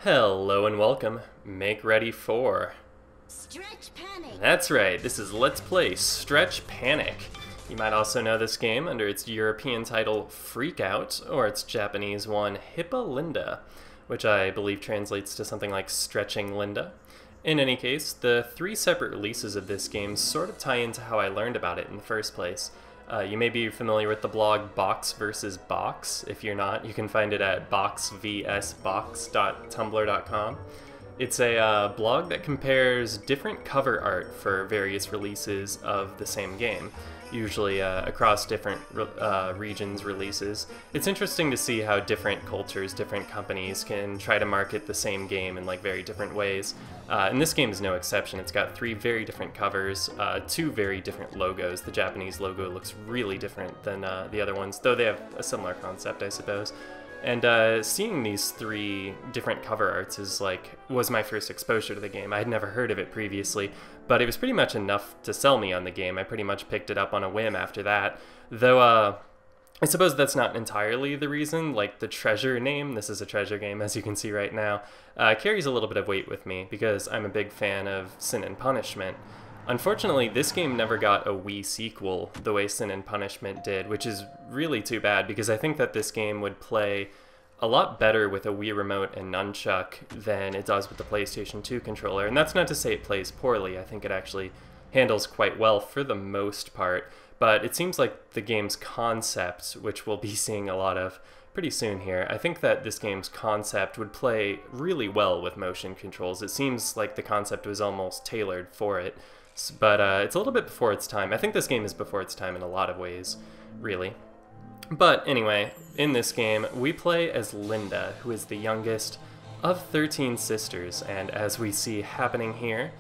Hello and welcome. Make ready for... Stretch Panic! That's right, this is Let's Play Stretch Panic. You might also know this game under its European title Freak Out, or its Japanese one Hippa Linda, which I believe translates to something like Stretching Linda. In any case, the three separate releases of this game sort of tie into how I learned about it in the first place. You may be familiar with the blog Box vs. Box. If you're not, you can find it at boxvsbox.tumblr.com. It's a blog that compares different cover art for various releases of the same game, usually across different regions' releases. It's interesting to see how different cultures, different companies can try to market the same game in like very different ways. And this game is no exception. It's got three very different covers, two very different logos. The Japanese logo looks really different than the other ones, though they have a similar concept, I suppose. And seeing these three different cover arts was my first exposure to the game. I had never heard of it previously, but it was pretty much enough to sell me on the game. I pretty much picked it up on a whim after that, though I suppose that's not entirely the reason. Like the treasure name, this is a treasure game as you can see right now, carries a little bit of weight with me because I'm a big fan of Sin and Punishment. Unfortunately, this game never got a Wii sequel the way Sin and Punishment did, which is really too bad because I think that this game would play a lot better with a Wii remote and nunchuck than it does with the PlayStation 2 controller. And that's not to say it plays poorly. I think it actually handles quite well for the most part, but it seems like the game's concept, which we'll be seeing a lot of pretty soon here, I think that this game's concept would play really well with motion controls. It seems like the concept was almost tailored for it. But it's a little bit before its time. I think this game is before its time in a lot of ways, really. But anyway, in this game, we play as Linda, who is the youngest of 13 sisters, and as we see happening here,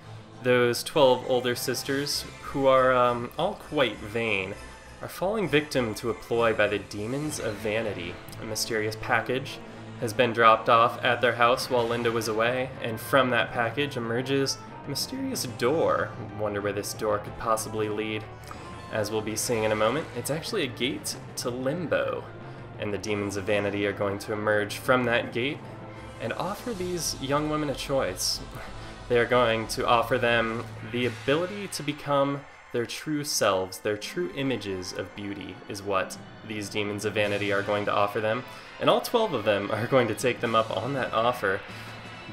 those 12 older sisters, who are all quite vain, are falling victim to a ploy by the demons of vanity. A mysterious package has been dropped off at their house while Linda was away, and from that package emerges a mysterious door. I wonder where this door could possibly lead. As we'll be seeing in a moment, it's actually a gate to Limbo, and the demons of vanity are going to emerge from that gate and offer these young women a choice. They are going to offer them the ability to become their true selves, their true images of beauty is what these demons of vanity are going to offer them, and all 12 of them are going to take them up on that offer.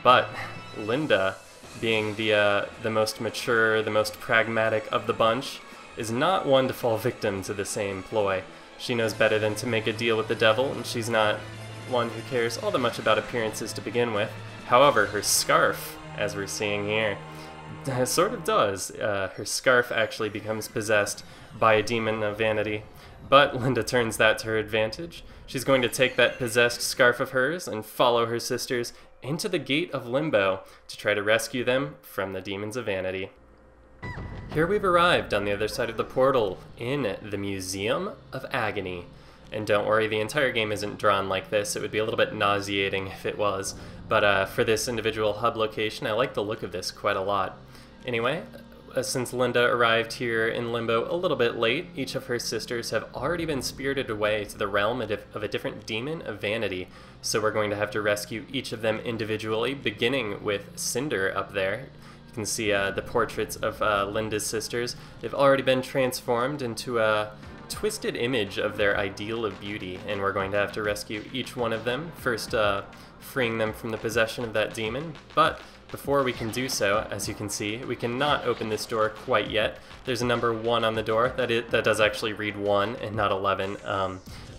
But Linda, being the most mature, the most pragmatic of the bunch, is not one to fall victim to the same ploy. She knows better than to make a deal with the devil, and she's not one who cares all that much about appearances to begin with. However, her scarf, as we're seeing here, sort of does. Her scarf actually becomes possessed by a demon of vanity, but Linda turns that to her advantage. She's going to take that possessed scarf of hers and follow her sisters into the gate of Limbo to try to rescue them from the demons of vanity. Here we've arrived on the other side of the portal in the Museum of Agony. And don't worry, the entire game isn't drawn like this. It would be a little bit nauseating if it was. But for this individual hub location, I like the look of this quite a lot. Anyway, since Linda arrived here in Limbo a little bit late, each of her sisters have already been spirited away to the realm of a different demon of vanity. So we're going to have to rescue each of them individually, beginning with Cinder up there. You can see the portraits of Linda's sisters. They've already been transformed into a twisted image of their ideal of beauty, and we're going to have to rescue each one of them, first freeing them from the possession of that demon. But before we can do so, as you can see, we cannot open this door quite yet. There's a number 1 on the door. That does actually read 1 and not 11.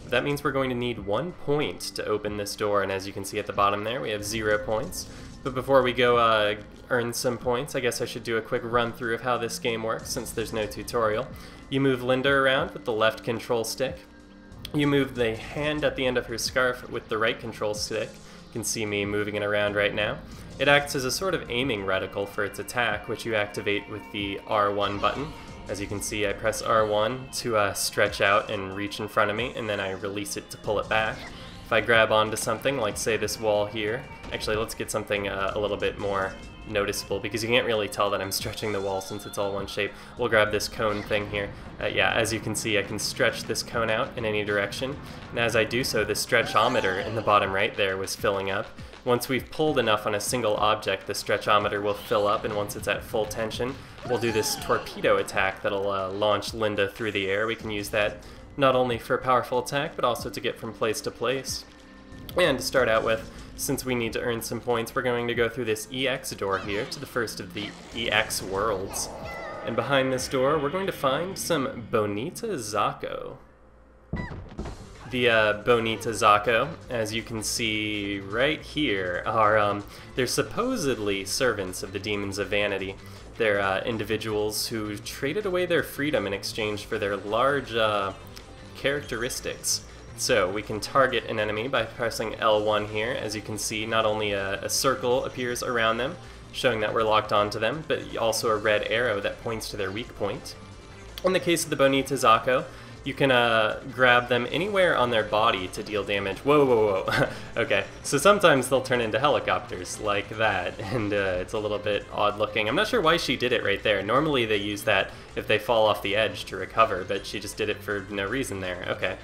That means we're going to need 1 point to open this door, and as you can see at the bottom there, we have 0 points. But before we go earn some points, I guess I should do a quick run through of how this game works since there's no tutorial. You move Linda around with the left control stick. You move the hand at the end of her scarf with the right control stick. You can see me moving it around right now. It acts as a sort of aiming reticle for its attack, which you activate with the R1 button. As you can see, I press R1 to stretch out and reach in front of me, and then I release it to pull it back. If I grab onto something, like say this wall here, actually let's get something a little bit more noticeable because you can't really tell that I'm stretching the wall since it's all one shape. We'll grab this cone thing here. Yeah, as you can see, I can stretch this cone out in any direction, and as I do so, the stretchometer in the bottom right there was filling up, Once we've pulled enough on a single object, the stretchometer will fill up, and once it's at full tension, we'll do this torpedo attack that'll launch Linda through the air. We can use that not only for a powerful attack, but also to get from place to place. And to start out with, since we need to earn some points, we're going to go through this EX door here to the first of the EX worlds. And behind this door, we're going to find some Bonita Zacco. The Bonita Zacco, as you can see right here, are they're supposedly servants of the Demons of Vanity. They're individuals who traded away their freedom in exchange for their large characteristics. So we can target an enemy by pressing L1 here. As you can see, not only a circle appears around them, showing that we're locked onto them, but also a red arrow that points to their weak point. In the case of the Bonita Zacco, you can grab them anywhere on their body to deal damage. Whoa, whoa, whoa. Okay, so sometimes they'll turn into helicopters like that, and it's a little bit odd looking. I'm not sure why she did it right there. Normally they use that if they fall off the edge to recover, but she just did it for no reason there. Okay.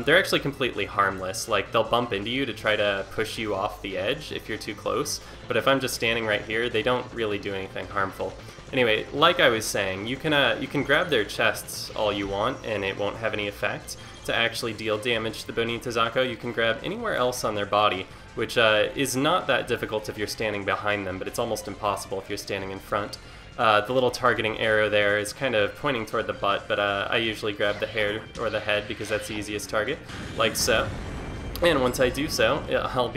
They're actually completely harmless. Like, they'll bump into you to try to push you off the edge if you're too close, but if I'm just standing right here, they don't really do anything harmful. Anyway, like I was saying, you can grab their chests all you want, and it won't have any effect. To actually deal damage to the Bonita Zacco, you can grab anywhere else on their body, which is not that difficult if you're standing behind them, but it's almost impossible if you're standing in front. The little targeting arrow there is kind of pointing toward the butt, but I usually grab the hair or the head because that's the easiest target, like so. And once I do so, I'll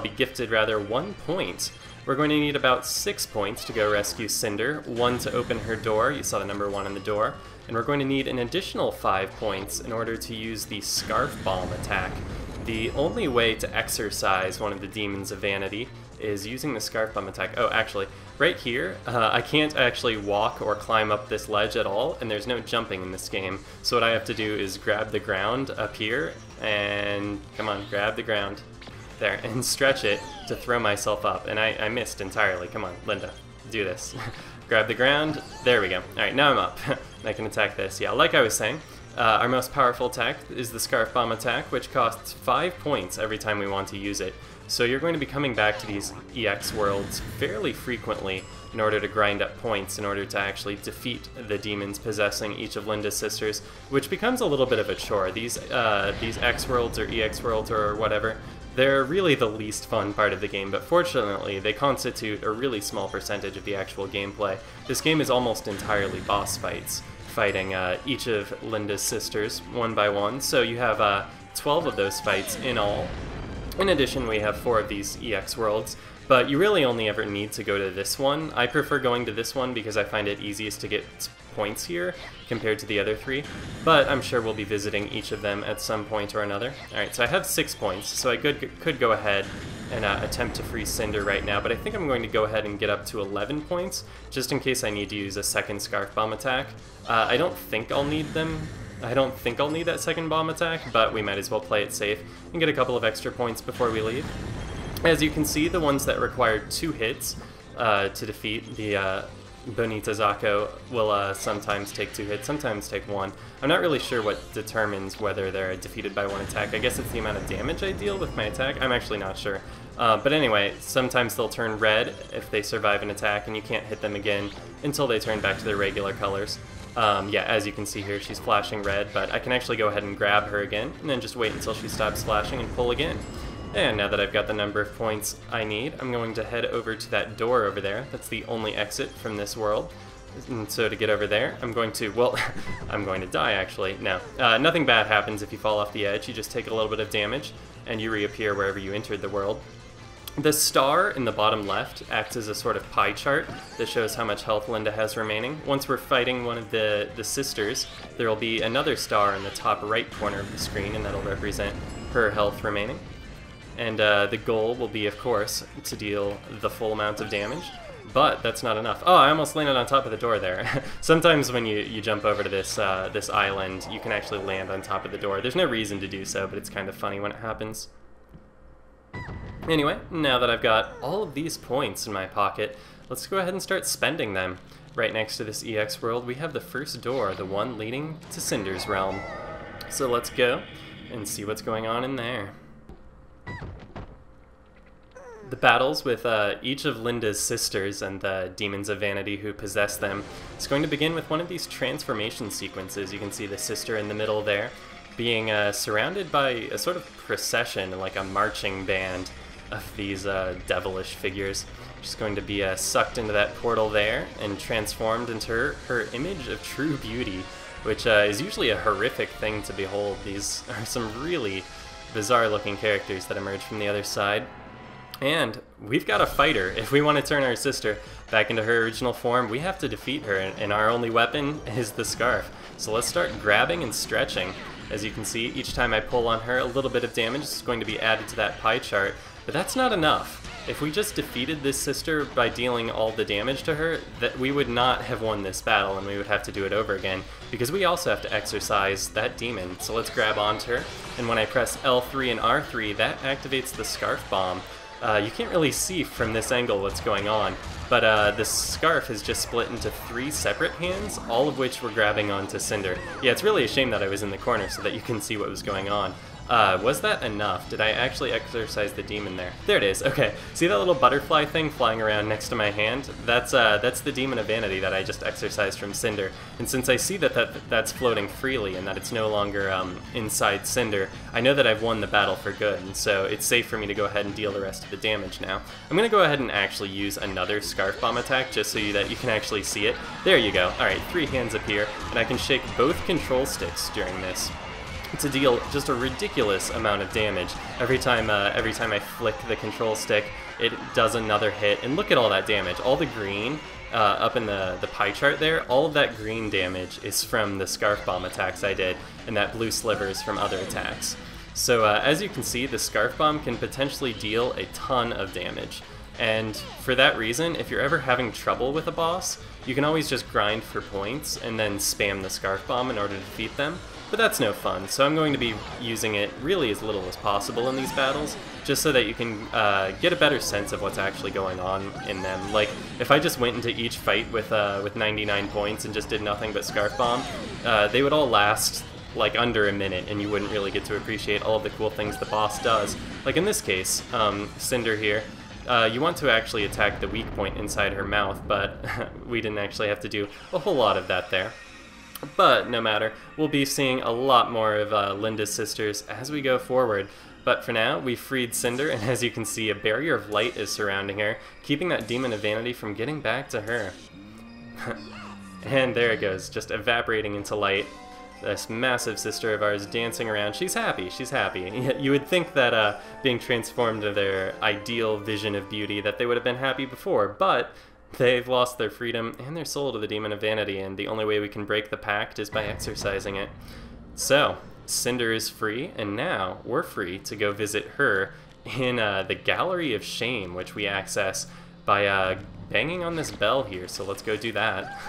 be gifted rather 1 point. We're going to need about 6 points to go rescue Cinder, 1 to open her door, you saw the number 1 on the door, and we're going to need an additional 5 points in order to use the Scarf Bomb attack. The only way to exercise one of the Demons of Vanity is using the Scarf Bomb attack. Oh, actually, right here, I can't actually walk or climb up this ledge at all, and there's no jumping in this game, so what I have to do is grab the ground up here, and come on, grab the ground. There, and stretch it to throw myself up, and I missed entirely. Come on, Linda, do this. Grab the ground, there we go. Alright, now I'm up. I can attack this. Yeah, like I was saying, our most powerful attack is the Scarf Bomb attack, which costs 5 points every time we want to use it. So you're going to be coming back to these EX worlds fairly frequently in order to grind up points, in order to actually defeat the demons possessing each of Linda's sisters, which becomes a little bit of a chore. These X worlds or EX worlds or whatever, they're really the least fun part of the game, but fortunately they constitute a really small percentage of the actual gameplay. This game is almost entirely boss fights, fighting each of Linda's sisters one by one, so you have 12 of those fights in all. In addition, we have 4 of these EX worlds, but you really only ever need to go to this one. I prefer going to this one because I find it easiest to get points here compared to the other 3, but I'm sure we'll be visiting each of them at some point or another. Alright, so I have 6 points, so I could go ahead and attempt to free Cinder right now, but I think I'm going to go ahead and get up to 11 points, just in case I need to use a second Scarf Bomb attack. I don't think I'll need them. I don't think I'll need that second bomb attack, but we might as well play it safe and get a couple of extra points before we leave. As you can see, the ones that require 2 hits to defeat the Bonita Zacco will sometimes take 2 hits, sometimes take 1. I'm not really sure what determines whether they're defeated by 1 attack. I guess it's the amount of damage I deal with my attack. I'm actually not sure. But anyway, sometimes they'll turn red if they survive an attack, and you can't hit them again until they turn back to their regular colors. Yeah, as you can see here, she's flashing red, but I can actually go ahead and grab her again, and then just wait until she stops flashing and pull again. And now that I've got the number of points I need, I'm going to head over to that door over there. That's the only exit from this world. And so to get over there, I'm going to, well, I'm going to die actually. No, nothing bad happens if you fall off the edge. You just take a little bit of damage, and you reappear wherever you entered the world. The star in the bottom left acts as a sort of pie chart that shows how much health Linda has remaining. Once we're fighting one of the sisters, there will be another star in the top right corner of the screen, and that'll represent her health remaining. And the goal will be, of course, to deal the full amount of damage, but that's not enough. Oh, I almost landed on top of the door there. Sometimes when you jump over to this island, you can actually land on top of the door. There's no reason to do so, but it's kind of funny when it happens. Anyway, now that I've got all of these points in my pocket, let's go ahead and start spending them. Right next to this EX world, we have the first door, the one leading to Cinder's realm. So let's go and see what's going on in there. The battles with each of Linda's sisters and the demons of vanity who possess them is going to begin with one of these transformation sequences. You can see the sister in the middle there being surrounded by a sort of procession, like a marching band of these devilish figures. She's going to be sucked into that portal there and transformed into her image of true beauty, which is usually a horrific thing to behold. These are some really bizarre looking characters that emerge from the other side. And we've got a fighter. If we want to turn our sister back into her original form, we have to defeat her, and our only weapon is the scarf. So let's start grabbing and stretching. As you can see, each time I pull on her, a little bit of damage is going to be added to that pie chart, but that's not enough. If we just defeated this sister by dealing all the damage to her, that we would not have won this battle, and we would have to do it over again, because we also have to exorcise that demon. So let's grab onto her, and when I press L3 and R3, that activates the scarf bomb. You can't really see from this angle what's going on, but the scarf is just split into 3 separate hands, all of which were grabbing onto Cinder. Yeah, it's really a shame that I was in the corner so that you can see what was going on. Was that enough? Did I actually exorcise the demon there? There it is. Okay, see that little butterfly thing flying around next to my hand? That's the demon of vanity that I just exorcised from Cinder. And since I see that's floating freely and that it's no longer inside Cinder, I know that I've won the battle for good, and so it's safe for me to go ahead and deal the rest of the damage now. I'm going to go ahead and actually use another Scarf Bomb attack just so that you can actually see it. There you go. Alright, 3 hands appear, and I can shake both control sticks during this to deal just a ridiculous amount of damage. Every time I flick the control stick, it does another hit, and look at all that damage. All the green up in the pie chart there, all of that green damage is from the Scarf Bomb attacks I did, and that blue sliver is from other attacks. So as you can see, the Scarf Bomb can potentially deal a ton of damage. And for that reason, if you're ever having trouble with a boss, you can always just grind for points and then spam the Scarf Bomb in order to defeat them. But that's no fun, so I'm going to be using it really as little as possible in these battles, just so that you can get a better sense of what's actually going on in them. Like, if I just went into each fight with 99 points and just did nothing but Scarf Bomb, they would all last like under a minute, and you wouldn't really get to appreciate all of the cool things the boss does. Like in this case, Cinder here, you want to actually attack the weak point inside her mouth, but we didn't actually have to do a whole lot of that there. But no matter, we'll be seeing a lot more of Linda's sisters as we go forward. But for now, we freed Cinder, and as you can see, a barrier of light is surrounding her, keeping that demon of vanity from getting back to her. And there it goes, just evaporating into light. This massive sister of ours dancing around. She's happy, she's happy. You would think that being transformed to their ideal vision of beauty, that they would have been happy before, but they've lost their freedom and their soul to the demon of vanity, and the only way we can break the pact is by exercising it. So, Cinder is free, and now we're free to go visit her in the Gallery of Shame, which we access by banging on this bell here, so let's go do that.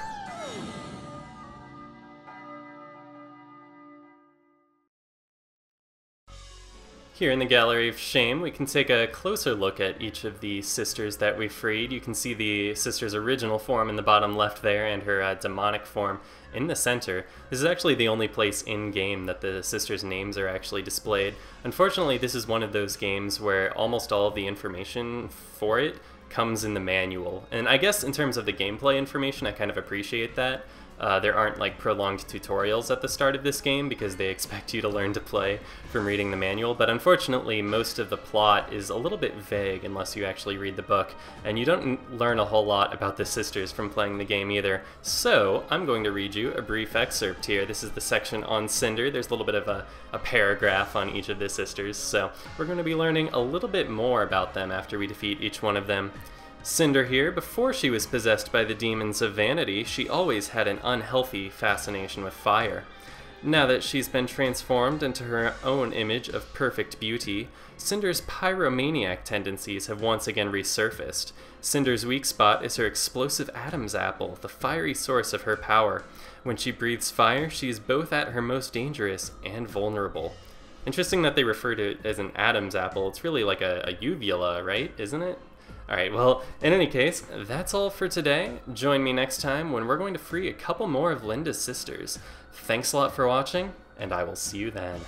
Here in the Gallery of Shame, we can take a closer look at each of the sisters that we freed. You can see the sister's original form in the bottom left there, and her demonic form in the center. This is actually the only place in-game that the sisters' names are actually displayed. Unfortunately, this is one of those games where almost all of the information for it comes in the manual. And I guess in terms of the gameplay information, I kind of appreciate that. There aren't like prolonged tutorials at the start of this game because they expect you to learn to play from reading the manual, but unfortunately most of the plot is a little bit vague unless you actually read the book, and you don't learn a whole lot about the sisters from playing the game either. So I'm going to read you a brief excerpt here. This is the section on Cinder. There's a little bit of a paragraph on each of the sisters, so we're going to be learning a little bit more about them after we defeat each one of them. Cinder here, before she was possessed by the demons of vanity, she always had an unhealthy fascination with fire. Now that she's been transformed into her own image of perfect beauty, Cinder's pyromaniac tendencies have once again resurfaced. Cinder's weak spot is her explosive Adam's apple, the fiery source of her power. When she breathes fire, she is both at her most dangerous and vulnerable. Interesting that they refer to it as an Adam's apple. It's really like a uvula, right? Isn't it? Alright, well, in any case, that's all for today. Join me next time when we're going to free a couple more of Linda's sisters. Thanks a lot for watching, and I will see you then.